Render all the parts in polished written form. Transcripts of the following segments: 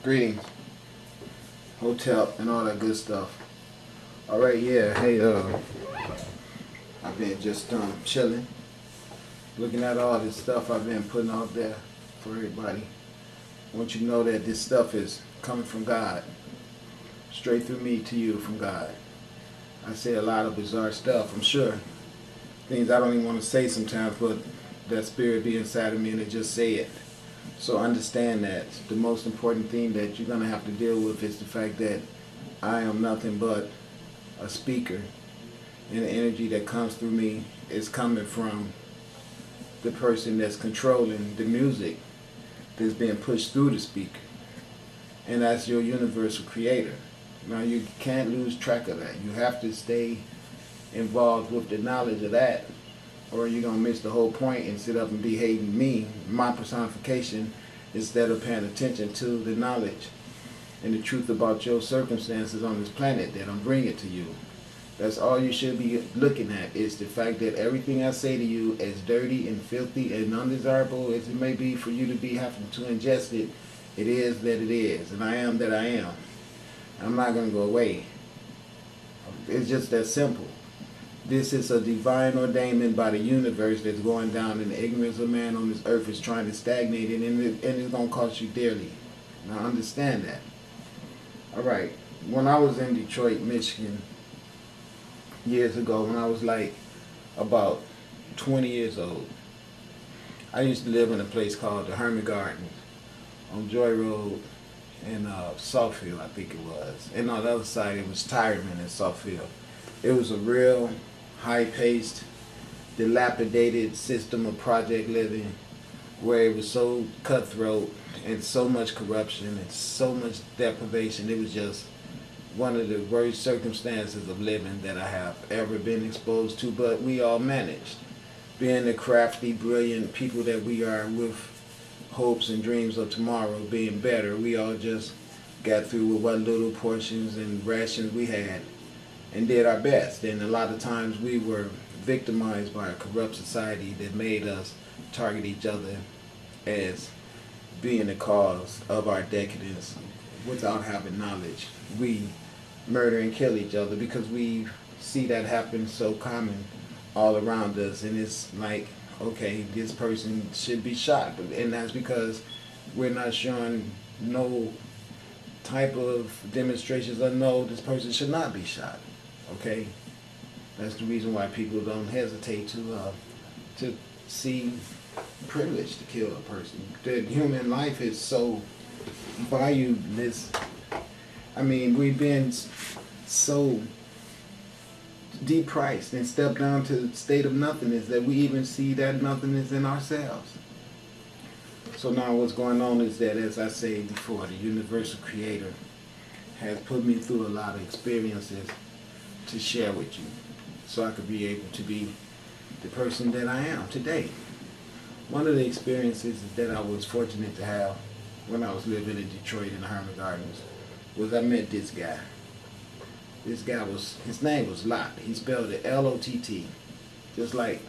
Greetings, hotel, and all that good stuff. All right, yeah. Hey, I've been just chilling, looking at all this stuff I've been putting out there for everybody. I want you to know that this stuff is coming from God, straight through me to you from God. I say a lot of bizarre stuff, I'm sure. Things I don't even want to say sometimes, but that spirit be inside of me and it just say it. So understand that the most important thing that you're going to have to deal with is the fact that I am nothing but a speaker, and the energy that comes through me is coming from the person that's controlling the music that's being pushed through the speaker, and that's your universal creator. Now you can't lose track of that. You have to stay involved with the knowledge of that, or you're going to miss the whole point and sit up and be hating me, my personification, instead of paying attention to the knowledge and the truth about your circumstances on this planet that I'm bringing to you. That's all you should be looking at, is the fact that everything I say to you, as dirty and filthy and undesirable as it may be for you to be having to ingest it, it is that it is, and I am that I am. I'm not going to go away. It's just that simple. This is a divine ordainment by the universe that's going down, and the ignorance of man on this earth is trying to stagnate it, and it's going to cost you dearly. Now understand that. Alright, when I was in Detroit, Michigan, years ago, when I was like about 20 years old, I used to live in a place called the Hermit Gardens on Joy Road in Southfield, I think it was. And on the other side, it was Tireman in Southfield. It was a real high-paced, dilapidated system of project living where it was so cutthroat and so much corruption and so much deprivation. It was just one of the worst circumstances of living that I have ever been exposed to, but we all managed. Being the crafty, brilliant people that we are, with hopes and dreams of tomorrow being better, we all just got through with what little portions and rations we had and did our best. And a lot of times we were victimized by a corrupt society that made us target each other as being the cause of our decadence without having knowledge. We murder and kill each other because we see that happen so common all around us, and it's like, okay, this person should be shot, and that's because we're not showing no type of demonstrations of no, this person should not be shot. Okay, that's the reason why people don't hesitate to see privilege to kill a person. The human life is so valueless. I mean, we've been so depriced and stepped down to the state of nothingness that we even see that nothingness in ourselves. So now what's going on is that, as I said before, the universal creator has put me through a lot of experiences to share with you, so I could be able to be the person that I am today. One of the experiences that I was fortunate to have when I was living in Detroit in the Hermit Gardens was I met this guy. This guy was, his name was Lot. He spelled it L-O-T-T, just like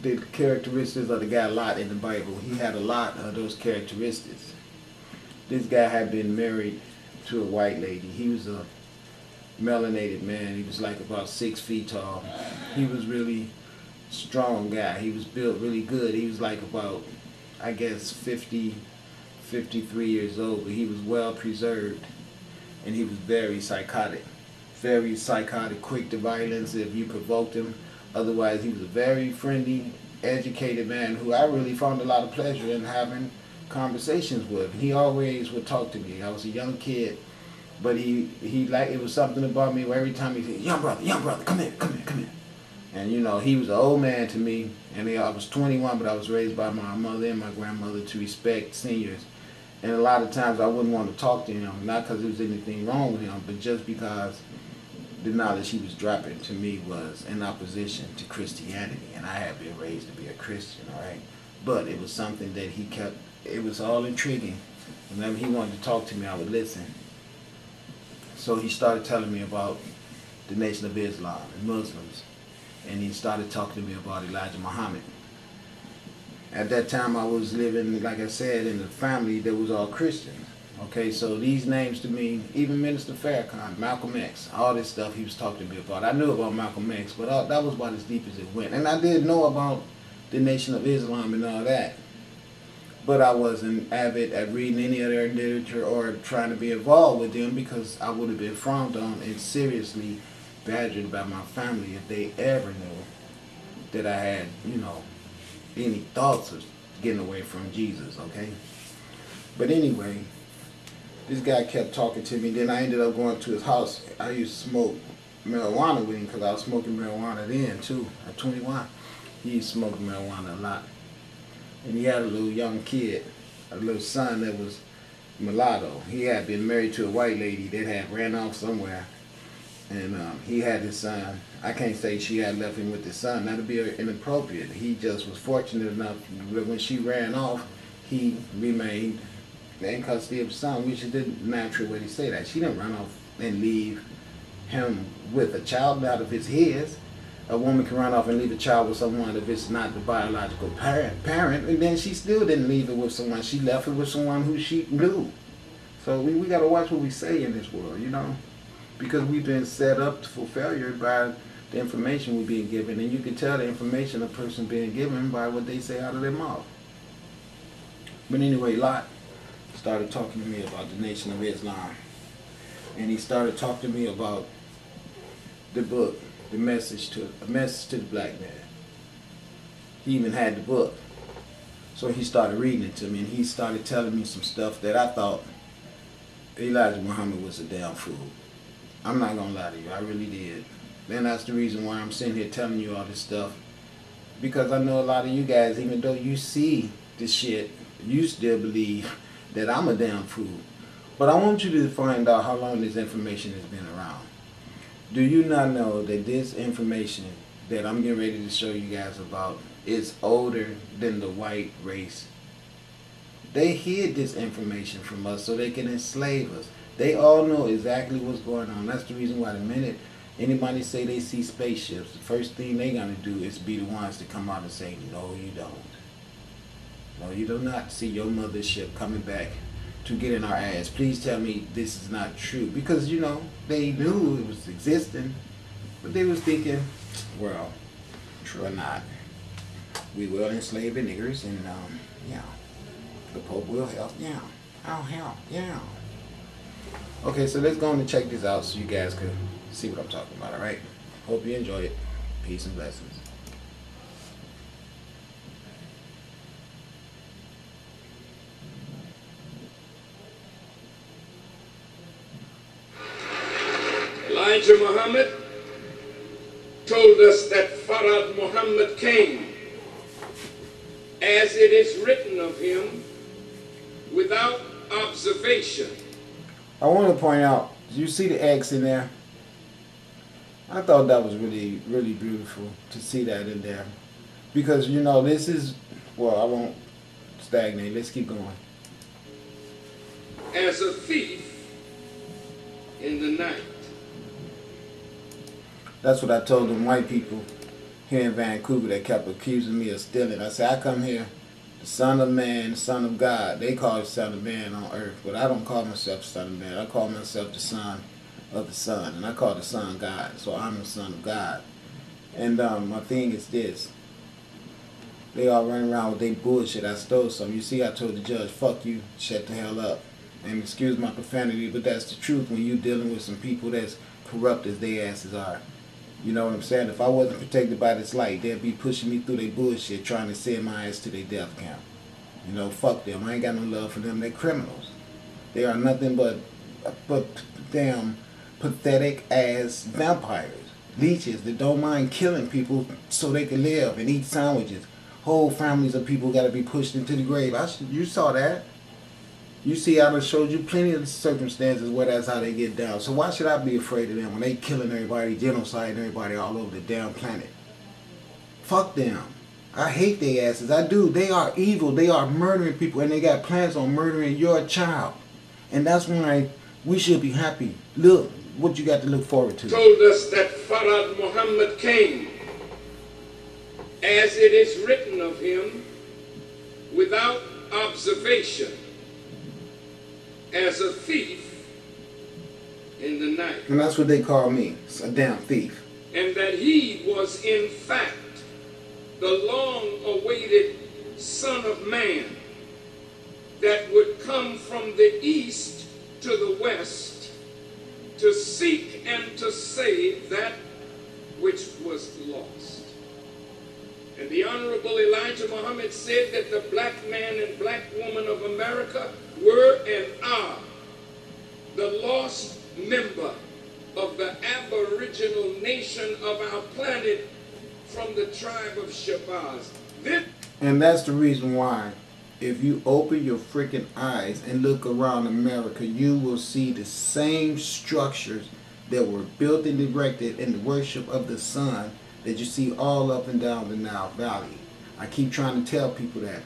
the characteristics of the guy Lot in the Bible. He had a lot of those characteristics. This guy had been married to a white lady. He was a melanated man. He was like about 6 feet tall. He was really strong guy. He was built really good. He was like about, I guess, 50, 53 years old, but he was well preserved, and he was very psychotic, quick to violence if you provoked him. Otherwise, he was a very friendly, educated man who I really found a lot of pleasure in having conversations with. He always would talk to me. I was a young kid, but he like, it was something about me where every time he said, young brother, come here. And you know, he was an old man to me, and I was 21, but I was raised by my mother and my grandmother to respect seniors. And a lot of times I wouldn't want to talk to him, not because there was anything wrong with him, but just because the knowledge he was dropping to me was in opposition to Christianity, and I had been raised to be a Christian, all right? But it was something that he kept, it was all intriguing. Whenever he wanted to talk to me, I would listen. So he started telling me about the Nation of Islam and Muslims, and he started talking to me about Elijah Muhammad. At that time, I was living, like I said, in a family that was all Christians. Okay, so these names to me, even Minister Farrakhan, Malcolm X, all this stuff he was talking to me about. I knew about Malcolm X, but that was about as deep as it went. And I did know about the Nation of Islam and all that. But I wasn't avid at reading any of their literature or trying to be involved with them, because I would have been frowned on and seriously badgered by my family if they ever knew that I had, you know, any thoughts of getting away from Jesus, okay? But anyway, this guy kept talking to me. Then I ended up going to his house. I used to smoke marijuana with him because I was smoking marijuana then too, at 21. He used to smoke marijuana a lot. And he had a little young kid, a little son that was mulatto. He had been married to a white lady that had ran off somewhere. And he had his son. I can't say she had left him with his son. That'd be inappropriate. He just was fortunate enough that when she ran off, he remained in custody of his son, which is the natural way to say that. She didn't run off and leave him with a child out of his his. A woman can run off and leave a child with someone if it's not the biological parent, and then she still didn't leave it with someone. She left it with someone who she knew. So we got to watch what we say in this world, you know, because we've been set up for failure by the information we're being given, and you can tell the information a person being given by what they say out of their mouth. But anyway, Lot started talking to me about the Nation of Islam, and he started talking to me about the book, A Message to the Black Man. He even had the book. So he started reading it to me, and he started telling me some stuff that I thought Elijah Muhammad was a damn fool. I'm not gonna lie to you, I really did. And that's the reason why I'm sitting here telling you all this stuff, because I know a lot of you guys, even though you see this shit, you still believe that I'm a damn fool. But I want you to find out how long this information has been around. Do you not know that this information that I'm getting ready to show you guys about is older than the white race? They hid this information from us so they can enslave us. They all know exactly what's going on. That's the reason why the minute anybody say they see spaceships, the first thing they're going to do is be the ones to come out and say, no, you don't. No, you do not see your mothership coming back to get in our ass. Please tell me this is not true. Because, you know, they knew it was existing, but they was thinking, well, true or not, we will enslave the niggers, and, yeah, the Pope will help, yeah, I'll help, yeah. Okay, so let's go on and check this out so you guys can see what I'm talking about, alright? Hope you enjoy it. Peace and blessings. Elijah Muhammad told us that Farad Muhammad came, as it is written of him, without observation. I want to point out, you see the X in there? I thought that was really, really beautiful to see that in there. Because, you know, this is, well, I won't stagnate. Let's keep going. As a thief in the night. That's what I told them white people here in Vancouver that kept accusing me of stealing. I said, I come here, the Son of Man, Son of God. They call it Son of Man on earth, but I don't call myself Son of Man. I call myself the Son of the Son, and I call the Son God, so I'm the Son of God. And my thing is this. They all running around with their bullshit. I stole some. You see, I told the judge, fuck you, shut the hell up. And excuse my profanity, but that's the truth when you dealing with some people that's corrupt as they asses are. You know what I'm saying? If I wasn't protected by this light, they'd be pushing me through their bullshit, trying to send my ass to their death camp. You know, fuck them. I ain't got no love for them. They're criminals. They are nothing but damn pathetic ass vampires. Leeches that don't mind killing people so they can live and eat sandwiches. Whole families of people got to be pushed into the grave. You saw that. You see, I done showed you plenty of circumstances where that's how they get down. So why should I be afraid of them when they killing everybody, genociding everybody all over the damn planet? Fuck them. I hate their asses. I do. They are evil. They are murdering people, and they got plans on murdering your child. And that's why we should be happy. Look what you got to look forward to. Told us that Farad Muhammad came, as it is written of him, without observation as a thief in the night. And that's what they call me, a damn thief. And that he was in fact the long-awaited Son of Man that would come from the east to the west to seek and to save that which was lost. And the Honorable Elijah Muhammad said that the black man and black woman of America were and are the lost member of the aboriginal nation of our planet from the tribe of Shabazz. And that's the reason why, if you open your freaking eyes and look around America, you will see the same structures that were built and erected in the worship of the sun that you see all up and down the Nile Valley. I keep trying to tell people that.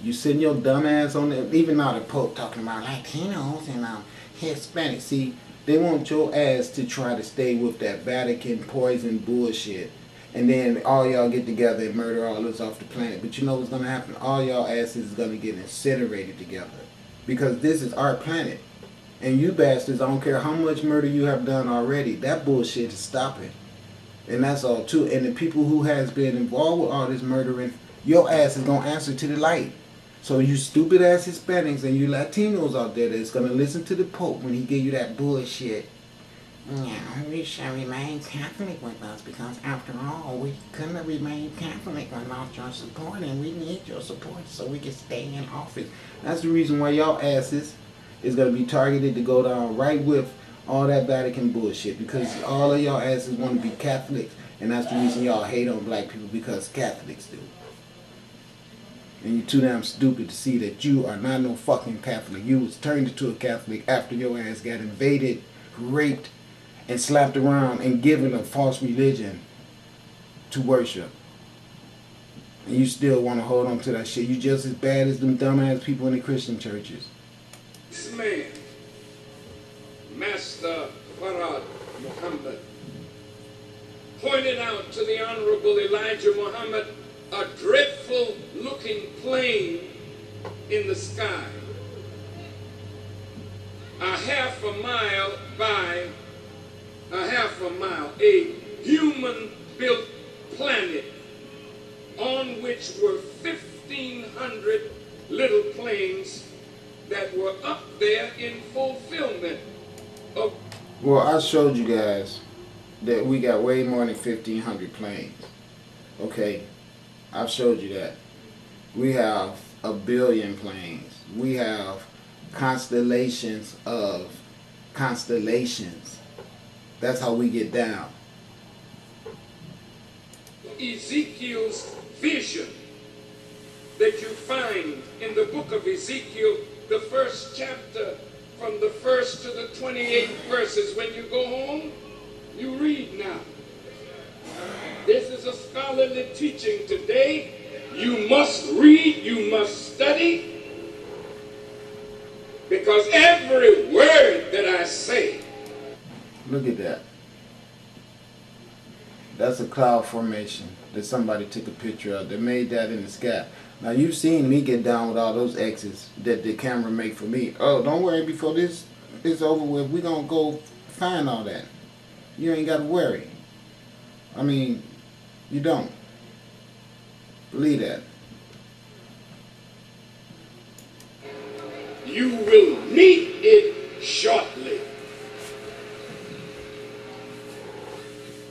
You sitting your dumb ass on there, even now the Pope talking about Latinos and Hispanics. See, they want your ass to try to stay with that Vatican poison bullshit. And then all y'all get together and murder all us off the planet. But you know what's going to happen? All y'all asses is going to get incinerated together. Because this is our planet. And you bastards, I don't care how much murder you have done already, that bullshit is stopping. And that's all too. And the people who has been involved with all this murdering, your ass is going to answer to the light. So you stupid ass Hispanics and you Latinos out there that's going to listen to the Pope when he give you that bullshit. Yeah, we shall remain Catholic with us because after all, we couldn't remain Catholic without your support, and we need your support so we can stay in office. That's the reason why y'all asses is going to be targeted to go down right with all that Vatican bullshit, because all of y'all asses want to be Catholics, and that's the reason y'all hate on black people, because Catholics do. And you're too damn stupid to see that you are not no fucking Catholic. You was turned into a Catholic after your ass got invaded, raped, and slapped around and given a false religion to worship. And you still want to hold on to that shit. You just as bad as them dumbass people in the Christian churches. This man, Master Farad Muhammad, pointed out to the Honorable Elijah Muhammad a dreadful looking plane in the sky, a half a mile by a half a mile, a human-built planet on which were 1,500 little planes that were up there in fulfillment of... Well, I showed you guys that we got way more than 1,500 planes. Okay, I've showed you that. We have 1 billion planes. We have constellations of constellations. That's how we get down. Ezekiel's vision that you find in the book of Ezekiel, the first chapter, from the 1st to the 28th verses. When you go home, you read now. This is a scholarly teaching today. You must read, you must study, because every word that I say. Look at that. That's a cloud formation that somebody took a picture of. They made that in the sky. Now you've seen me get down with all those X's that the camera made for me. Oh, don't worry, before this is over with, we're going to go find all that. You ain't got to worry. I mean, you don't. Believe that. You will meet it shortly.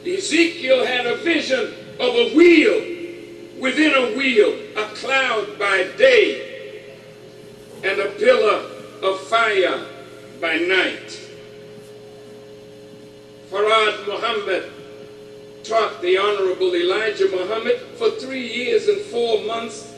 Ezekiel had a vision of a wheel within a wheel, a cloud by day, and a pillar of fire by night. Farad Muhammad taught the Honorable Elijah Muhammad for 3 years and 4 months